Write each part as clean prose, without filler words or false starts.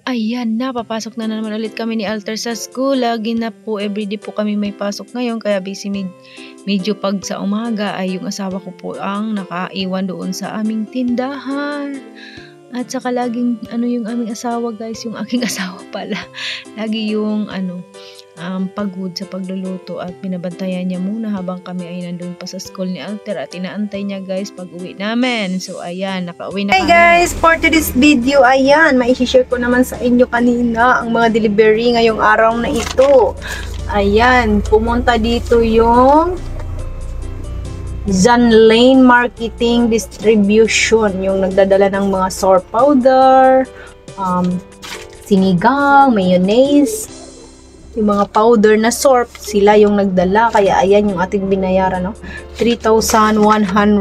Ayan na, papasok na naman ulit kami ni Alter sa school. Lagi na po, everyday po kami may pasok ngayon. Kaya busy medyo pag sa umaga ay yung asawa ko po ang nakaiwan doon sa aming tindahan. At saka laging, yung aming asawa guys, yung aking asawa pala. Lagi yung, pagod sa pagluluto at binabantayan niya muna habang kami ay nandun pa sa school ni Alter at inaantay niya guys pag uwi namin. So ayan, nakauwi na kami. Hey guys, for today's video, ayan, maishishare ko naman sa inyo kanina ang mga delivery ngayong araw na ito. Ayan, pumunta dito yung Zanlane Marketing Distribution, yung nagdadala ng mga sour powder, sinigang, mayonnaise, yung mga powder na soap, sila yung nagdala. Kaya ayan yung ating binayaran, no? 3,191.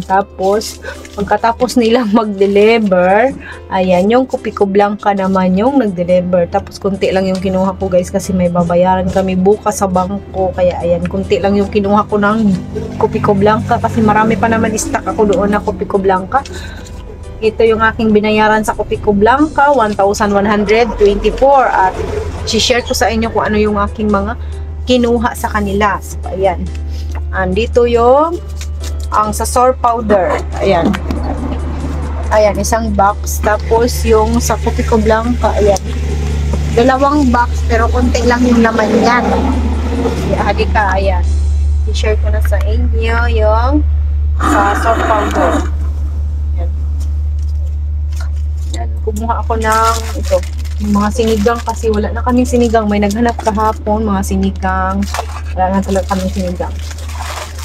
Tapos, pagkatapos nilang mag-deliver, ayan, yung Kopiko Blanca naman yung nag-deliver. Tapos, kunti lang yung kinuha ko, guys, kasi may babayaran kami bukas sa bangko. Kaya ayan, kunti lang yung kinuha ko ng Kopiko Blanca kasi marami pa naman stock ako doon na Kopiko Blanca. Ito yung aking binayaran sa Kopiko Blanca, 1,124. At share ko sa inyo kung ano yung aking mga kinuha sa kanila. So, ayan. Andito yung sa sour powder. Ayan. Ayan, isang box. Tapos yung sa Kopiko Blanca, ayan. 2 box, pero konti lang yung laman yan. Halika, ayan. I-share ko na sa inyo yung sa sour powder. Kumuha ako ng ito, mga sinigang kasi wala na kaming sinigang. May naghanap kahapon, mga sinigang. Wala na talaga kaming sinigang.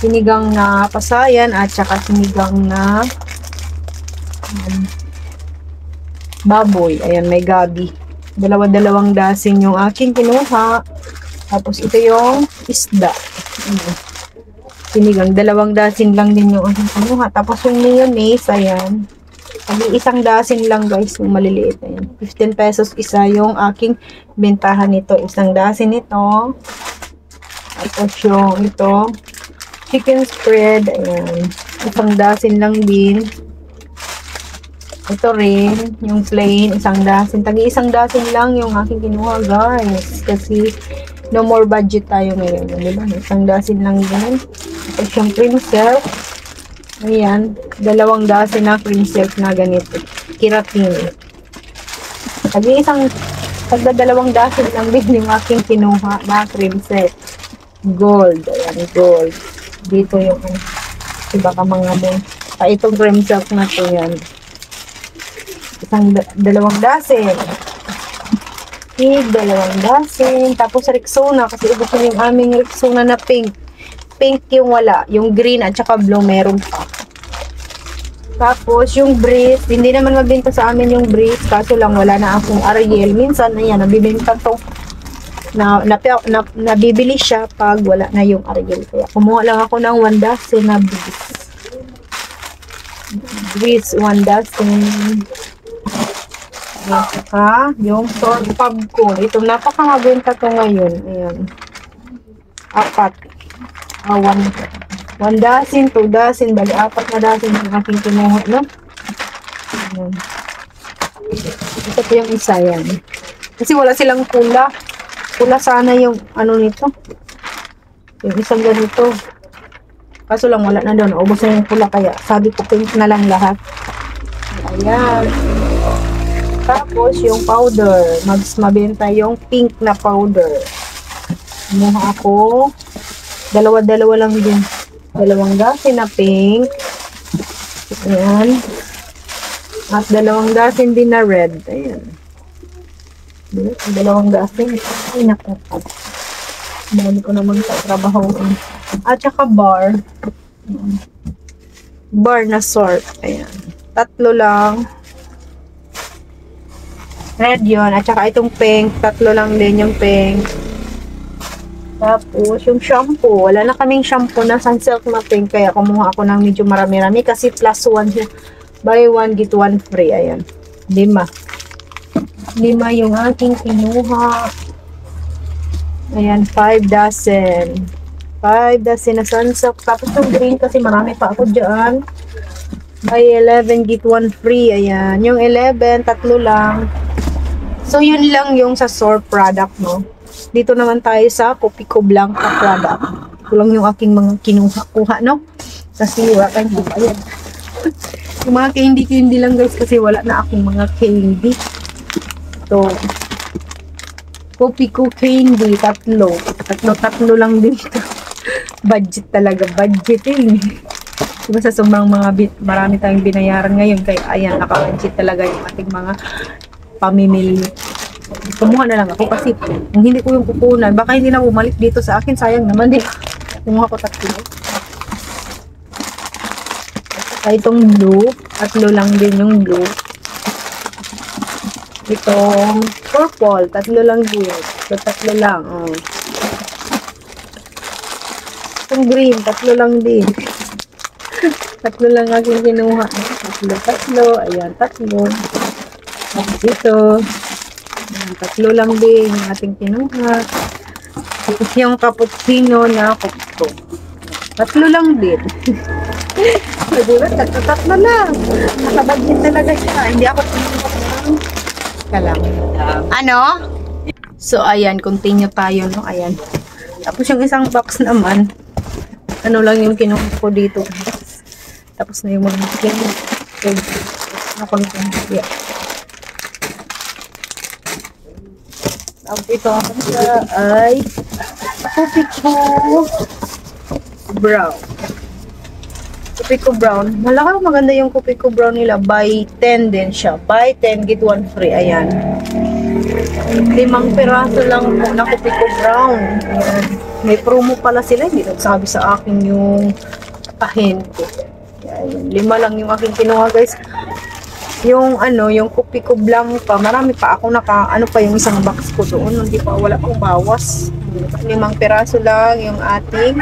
Sinigang na pasayan at saka sinigang na baboy. Ayan, may gabi. 2 dasin yung aking kinuha. Tapos ito yung isda. Sinigang, 2 dasin lang din yung aking kinuha. Tapos yung mayonnaise, ayan. Isang dasin lang guys, yung maliliit na yan. 15 pesos isa yung aking bentahan nito. Isang dasin ito. Tapos yung ito, chicken spread. Ayan. Isang dasin lang din. Ito rin, yung plain, isang dasin. Isang dasin lang yung aking kinuha guys. Kasi no more budget tayo ngayon. Diba? Isang dasin lang din. Tapos yung cream silk. Ayan, 2 dasin na cream silk na ganito. Keratin. Isang 2 dasin lang din yung aking kinuha na cream silk. Gold. Ayan, gold. Dito yung iba ka mga mo. Itong cream silk na to yan. Isang 2 dasin. 2 dasin. Tapos Rexona. Kasi ubos na yung aming Rexona na pink. Pink yung wala. Yung green at saka blue meron pa. Tapos yung breeze. Hindi naman mabenta sa amin yung breeze. Kaso lang wala na akong Ariel. Minsan ayan, nabibenta to. Nabibili siya pag wala na yung Ariel. Kaya kumuha lang ako ng 1 dasin na breeze. Breeze 1 dasin. At saka yung sour pubco. Ito napakamabenta to ngayon. Ayan. 4. 1 dasin, 2 dasin, bali 4 na dasin yung aking kinuha, no? Ayan. Ito po yung isa yan. Kasi wala silang pula. Pula sana yung nito. Yung isang ganito. Kaso lang wala na doon. Ubos na yung pula kaya sabi ko pink na lang lahat. Ayan. Tapos yung powder. Mabenta yung pink na powder. Kumuha ako. 2 lang din. 2 dasin na pink. Ayan. At 2 dasin din na red. Ayan. 2 dasin. Ay, naku. Dami ko naman sa trabaho. At saka bar. Ayan. Bar na sort. Ayan. 3 lang. Red yun. At saka itong pink. 3 lang din yung pink. Tapos, yung shampoo. Wala na kaming shampoo na Sunsilk na pink. Kaya kumuha ako ng medyo marami-rami. Kasi plus 1 siya. Buy 1, get 1 free. Ayan. 5 yung aking kinuha. Ayan, 5 dasin. 5 dasin na Sunsilk. Tapos yung green kasi marami pa ako dyan. Buy 11, get 1 free. Ayan. Yung 11, tatlo lang. So, yun lang yung sa Soar product, no? Dito naman tayo sa Copico Blanca product. Ito lang yung aking mga kinuha, no? Kasi wala tayong buka. Ayan. Yung mga candy lang, guys, kasi wala na akong mga candy. Ito. Copico candy, tatlo. Tatlo lang dito. Budget talaga, budgeting. Diba sa sumang marami tayong binayaran ngayon, kaya ayan, naka-budget talaga yung ating mga pamimili. Kumuha na lang ako kasi kung hindi ko yung kukunan, baka hindi na bumalik dito sa akin, sayang naman din. Kumuha ko tatlo. At itong blue, tatlo lang din yung blue. Itong purple, tatlo lang din. So, tatlo lang. Oh. Itong green, tatlo lang din. Tatlo lang aking kinuha. Tatlo. Ayan, tatlo. Dito. Ayan, tatlo lang din yung ating kinuha. Yung cappuccino na Copico. Tatlo lang din. Diba? Tatlo lang. Nakabagin talaga siya. Hindi ako kalang. Ano? So, ayan. Continue tayo, no? Ayan. Tapos yung isang box naman, ano lang yung kinuha ko dito. Tapos na yung mga yeah. Tapos ito ay Copico Brown. Copico Brown. Malaki maganda yung Copico Brown nila. Buy 10 din siya. Buy 10, get 1 free. Ayan. 5 piraso lang po na Copico Brown. Ayan. May promo pala sila. Hindi nagsabi sa akin yung ahente. Ayan. 5 lang yung aking kinuha, guys. Yung yung Copico Blanca, marami pa ako ano pa yung isang box ko doon, hindi pa, wala pang bawas. 5 piraso lang yung ating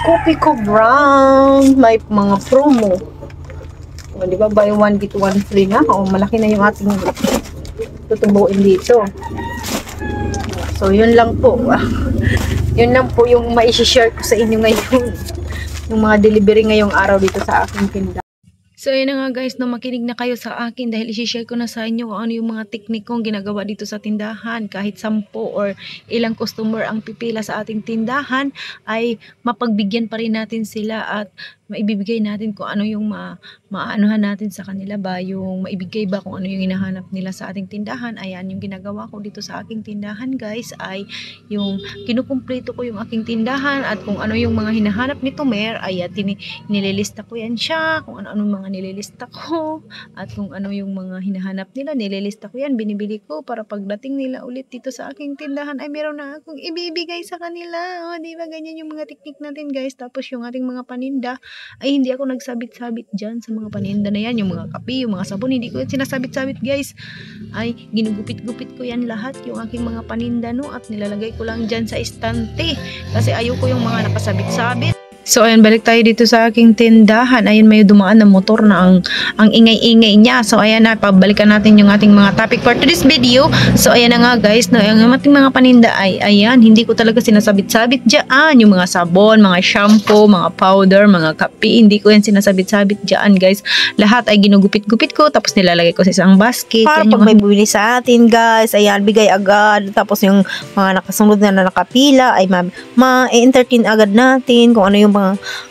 Copico Brown. May mga promo. O, di ba, buy 1 get 1 free na. O, malaki na yung ating tutubuin dito. So, yun lang po. Yun lang po yung mai-share ko sa inyo ngayon. Yung mga delivery ngayong araw dito sa aking tindahan. So, yun na nga guys, no, makinig na kayo sa akin dahil isi-share ko na sa inyo kung ano yung mga teknik kong ginagawa dito sa tindahan. Kahit 10 or ilang customer ang pipila sa ating tindahan, ay mapagbigyan pa rin natin sila at maibibigay natin kung ano yung maanuhan natin sa kanila ba, yung maibigay ba kung ano yung hinahanap nila sa ating tindahan. Ayan, yung ginagawa ko dito sa aking tindahan guys, ay yung kinukumpleto ko yung aking tindahan at kung ano yung mga hinahanap ni Tomer, ay nililista ko yan siya, kung ano mga nililista ko at kung ano yung mga hinahanap nila, nililista ko yan, binibili ko para pagdating nila ulit dito sa aking tindahan ay meron na akong ibibigay sa kanila. O, diba ganyan yung mga teknik natin guys. Tapos yung ating mga paninda ay hindi ako nagsabit-sabit dyan sa mga paninda na yan, yung mga kape, yung mga sabon, hindi ko yan sinasabit-sabit guys, ay ginugupit-gupit ko yan lahat yung aking mga paninda, no, at nilalagay ko lang dyan sa estante kasi ayoko yung mga nakasabit-sabit. So, ayan, balik tayo dito sa aking tindahan. Ayan, may dumaan na motor na ang ingay-ingay niya. So, ayan na, pabalikan natin yung ating mga topic for today's video. So, ayan na nga guys, no, yung ating mga paninda ay, ayan, hindi ko talaga sinasabit-sabit dyan. Yung mga sabon, mga shampoo, mga powder, mga kape, hindi ko yan sinasabit-sabit dyan guys. Lahat ay ginugupit-gupit ko, tapos nilalagay ko sa isang basket. Para yan pag may bumili sa atin guys, ayan, bigay agad. Tapos yung mga nakasunod na nakapila ay ma-entertain agad natin kung ano yung mga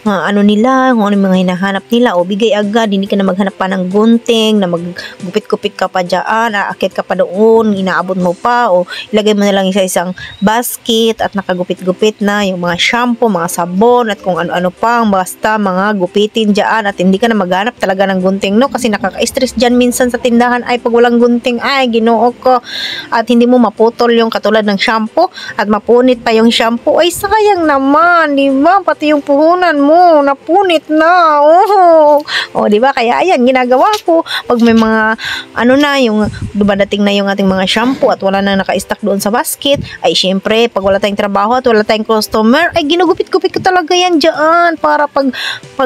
ano nila, kung ano yung mga hinahanap nila, o bigay agad, hindi ka na maghanap pa ng gunting, na maggupit-gupit ka pa dyan, aakit ka pa doon, inaabot mo pa, o ilagay mo na lang sa isang basket at nakagupit-gupit na yung mga shampoo, mga sabon, at kung ano-ano pang, basta mga gupitin dyan, at hindi ka na maghanap talaga ng gunting, no, kasi nakaka-stress dyan minsan sa tindahan, ay pag walang gunting, ay ginoo ko, at hindi mo maputol yung katulad ng shampoo, at mapunit pa yung shampoo, ay sayang naman, di ba? Pati yung puhunan mo, napunit na. Oh, di ba? Kaya ayan, ginagawa ko. Pag may mga ano na, yung dumadating na yung ating mga shampoo at wala na naka-stock doon sa basket, ay syempre, pag wala tayong trabaho at wala tayong customer, ay ginugupit-gupit ko talaga yan dyan para pag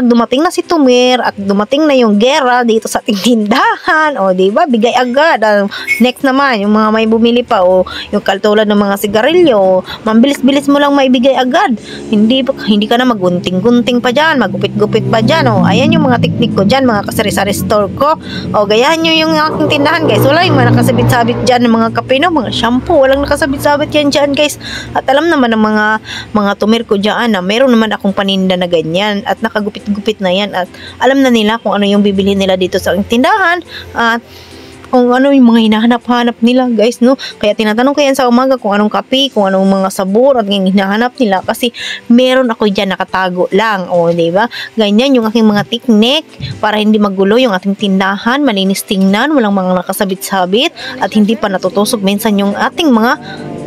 dumating na si Tomer at dumating na yung gera dito sa ating tindahan, o di ba? Bigay agad. Next naman, yung mga may bumili pa, o yung katulad ng mga sigarilyo, mambilis-bilis mo lang maibigay agad. Hindi ka na maggunting-gunting pa dyan, magupit-gupit pa dyan. O, ayan yung mga teknik ko dyan, mga kasari-sari store ko. O, gayahan nyo yung aking tindahan, guys. Wala yung mga nakasabit-sabit dyan ng mga kape, no? Mga shampoo, walang nakasabit-sabit yan dyan, guys. At alam naman ng mga tumir ko dyan na meron naman akong paninda na ganyan at nakagupit-gupit na yan at alam na nila kung ano yung bibili nila dito sa aking tindahan at kung ano yung mga hinahanap-hanap nila, guys, no? Kaya tinatanong ko yan sa umaga kung anong kape, kung anong mga sabor at yung hinahanap nila kasi meron ako dyan nakatago lang, o, diba? Ganyan yung aking mga teknik para hindi magulo yung ating tindahan, malinis tingnan, walang mga nakasabit-sabit at hindi pa natutusok minsan yung ating mga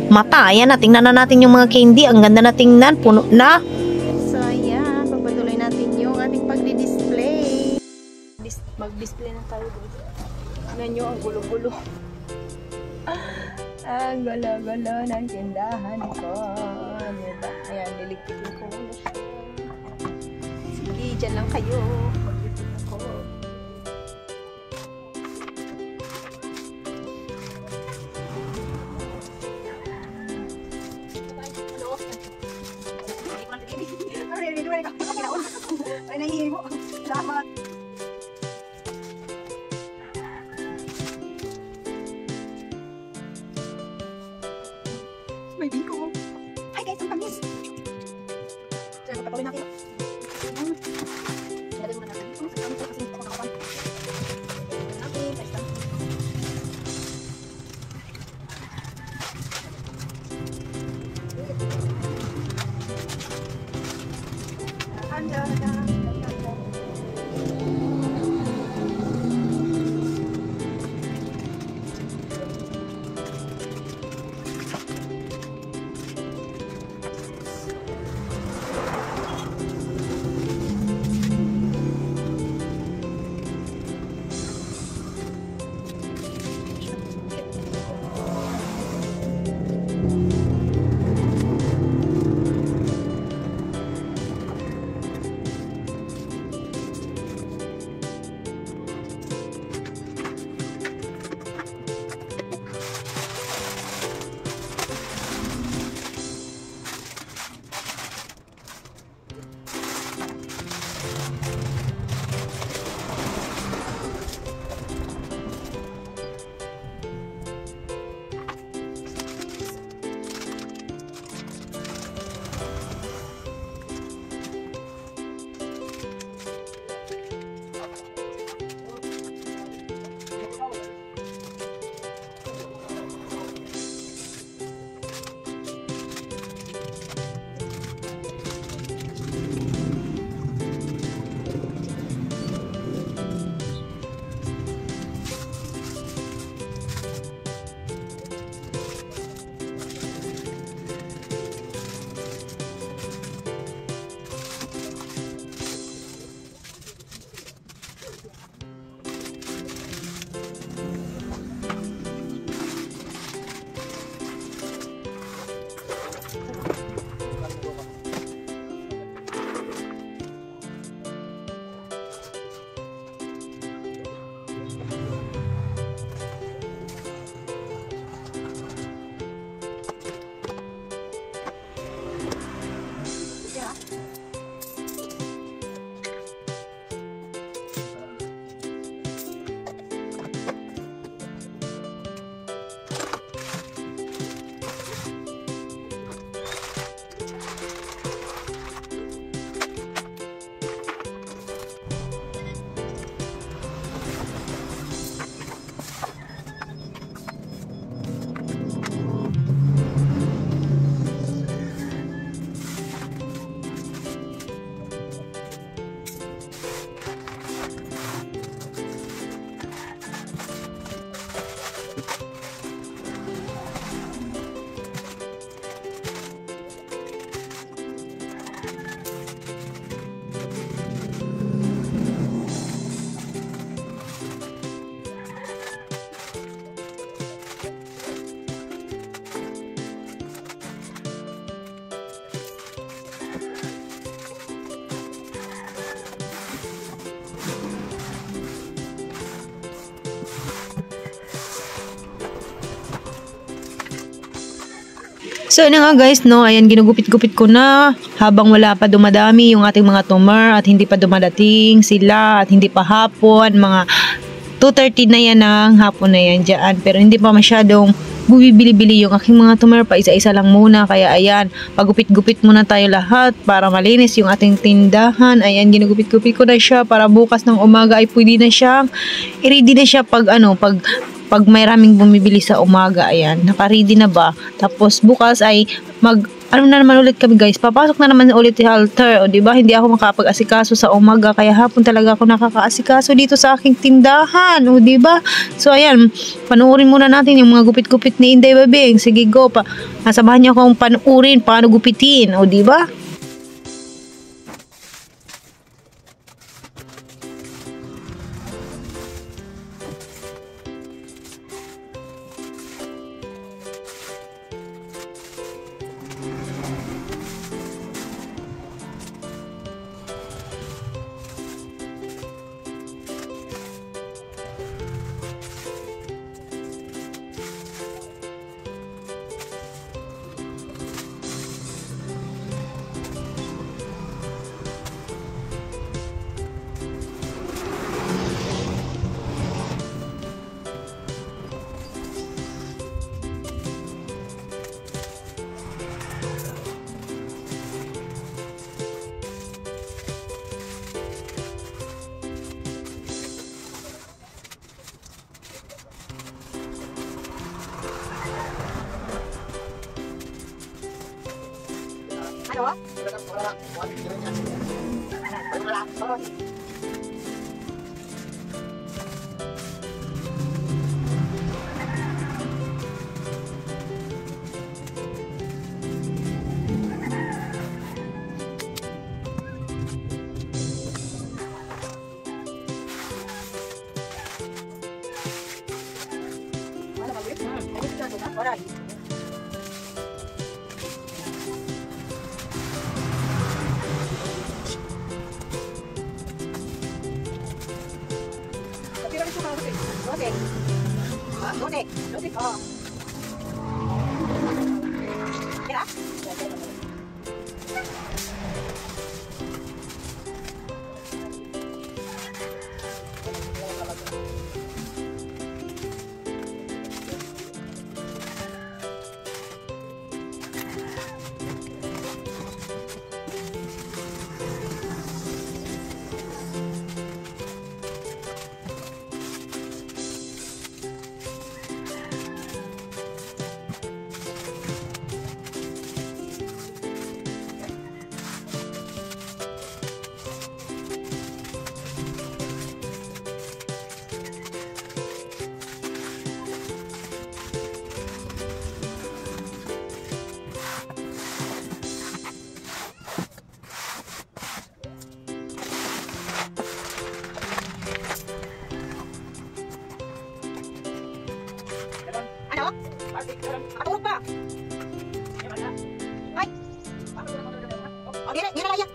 mata. Ayan na, tingnan na natin yung mga candy, ang ganda na tingnan, puno na. So, ayan, pagpatuloy natin yung ating pagdi-display. Mag-display na tayo dito. Tignan nyo ang gulo-gulo. Ang gulo-gulo ng tindahan ko. Diba? Ayan, niligpitin ko muna siya. Sige, dyan lang kayo. Magligpit ako. Salamat. May bingko. Hi guys, ang tamis. Kaya magpatuloy natin. Ilagay muna natin. Ang tamis kasi hindi ko makakapan. Natin, guys. Anda. So, yun na nga guys, no, ayan, ginugupit-gupit ko na habang wala pa dumadami yung ating mga tumor at hindi pa dumadating sila at hindi pa hapon, mga 2:30 na yan ng hapon na yan dyan. Pero hindi pa masyadong bumibili-bili yung aking mga tumor, pa isa-isa lang muna. Kaya ayan, pagupit-gupit muna tayo lahat para malinis yung ating tindahan. Ayan, ginugupit-gupit ko na siya para bukas ng umaga ay pwede na siyang i-ready na siya pag may raming bumibili sa umaga. Ayan, naka-ready na ba? Tapos bukas ay ano na naman ulit kami guys, papasok na naman ulit yung altar, o diba, hindi ako makapag-asikaso sa umaga, kaya hapon talaga ako nakaka-asikaso dito sa aking tindahan, o diba. So ayan, panuorin muna natin yung mga gupit-gupit ni Inday Babing. Sige go, samahan niyo akong panuorin paano gupitin, o diba. Matulog pa. Ay. O, di na layak.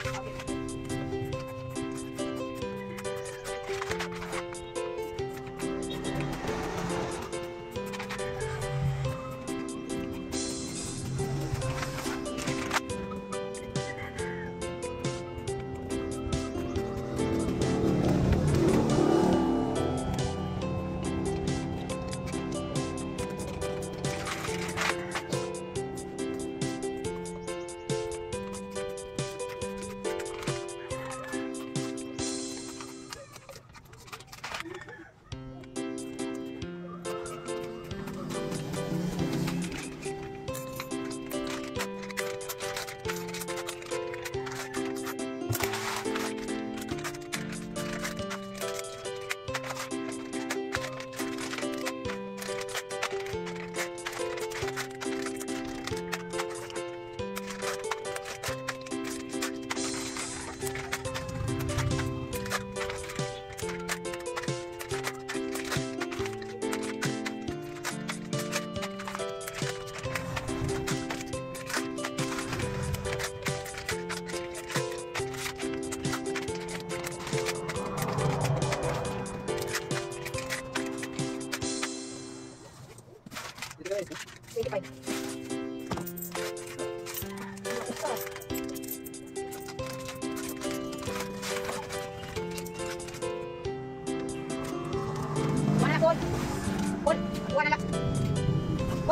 Sige, bye.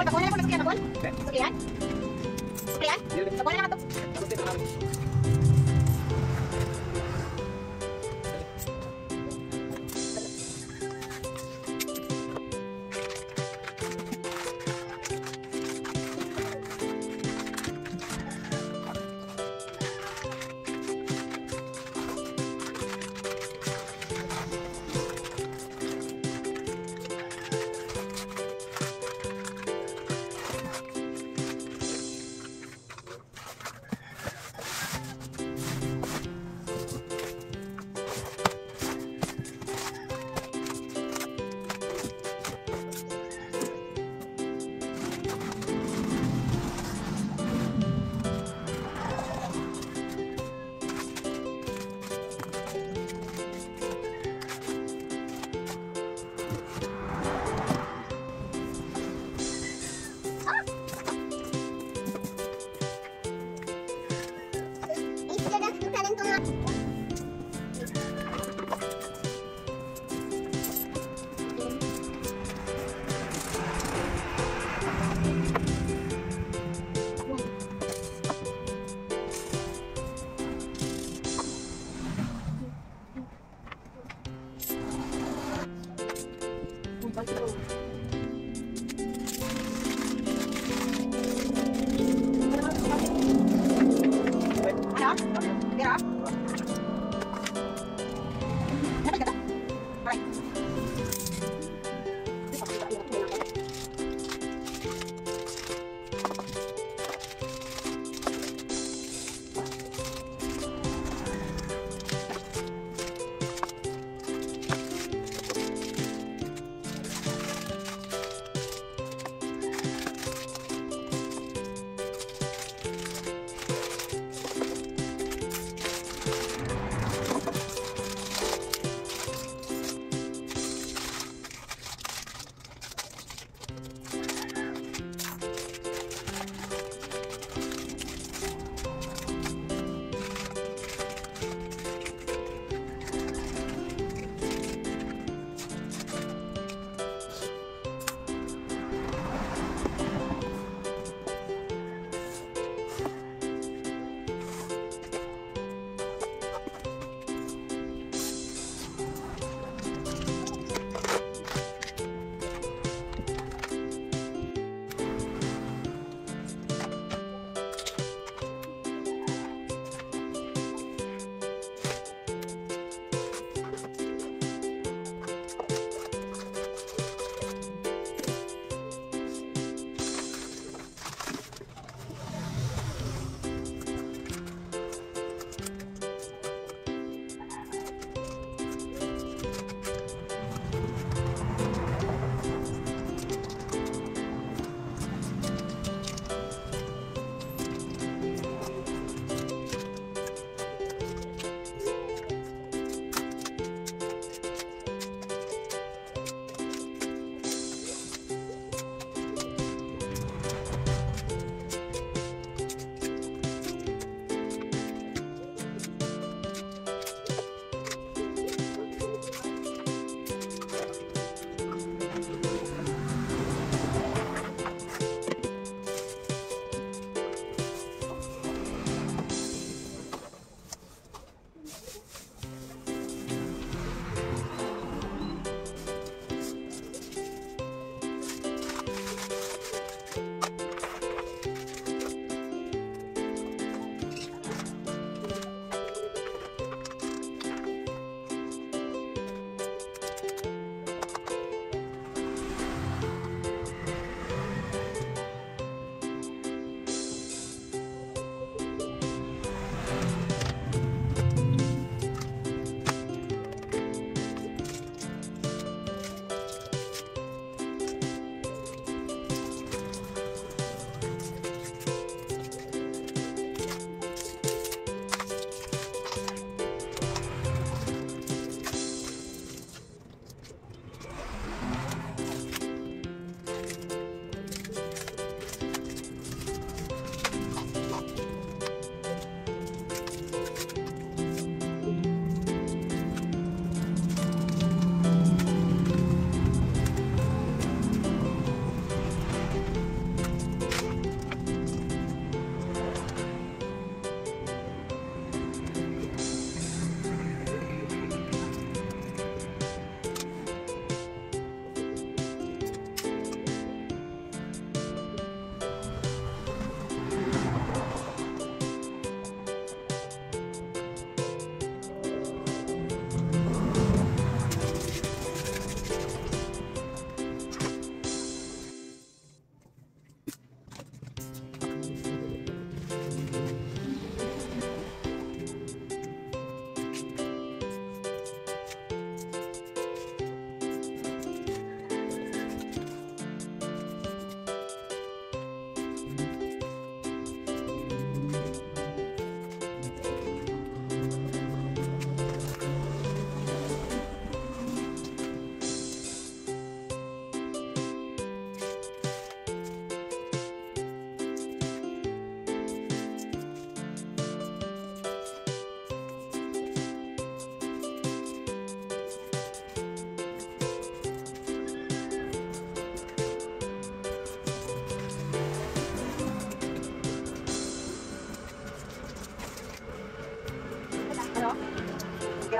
Bon, pakuha na lang po nasuklian, Bon. Suklian? Suklian? Pakuha na lang ito.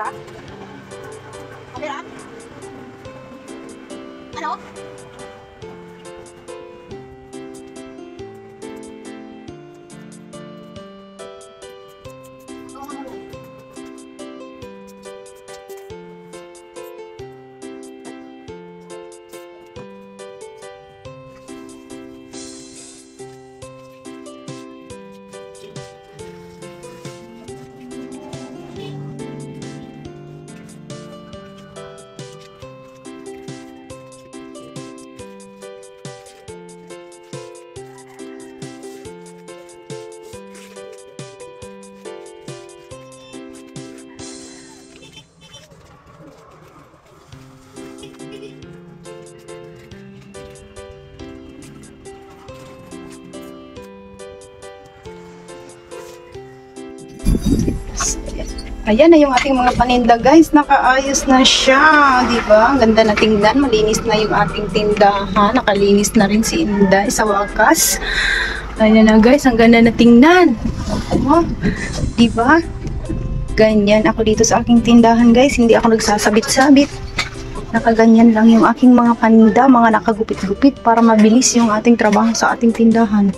Camera? Camera? Ano? Ayan na yung ating mga paninda guys, nakaayos na siya, di ba? Ang ganda na tingnan, malinis na yung ating tindahan, nakalinis na rin si Inday sa wakas. Ayan na guys, ang ganda na tingnan. Oh, di ba? Ganyan ako dito sa aking tindahan guys, hindi ako nagsasabit-sabit. Nakaganyan lang yung aking mga paninda, mga nakagupit-gupit para mabilis yung ating trabaho sa ating tindahan.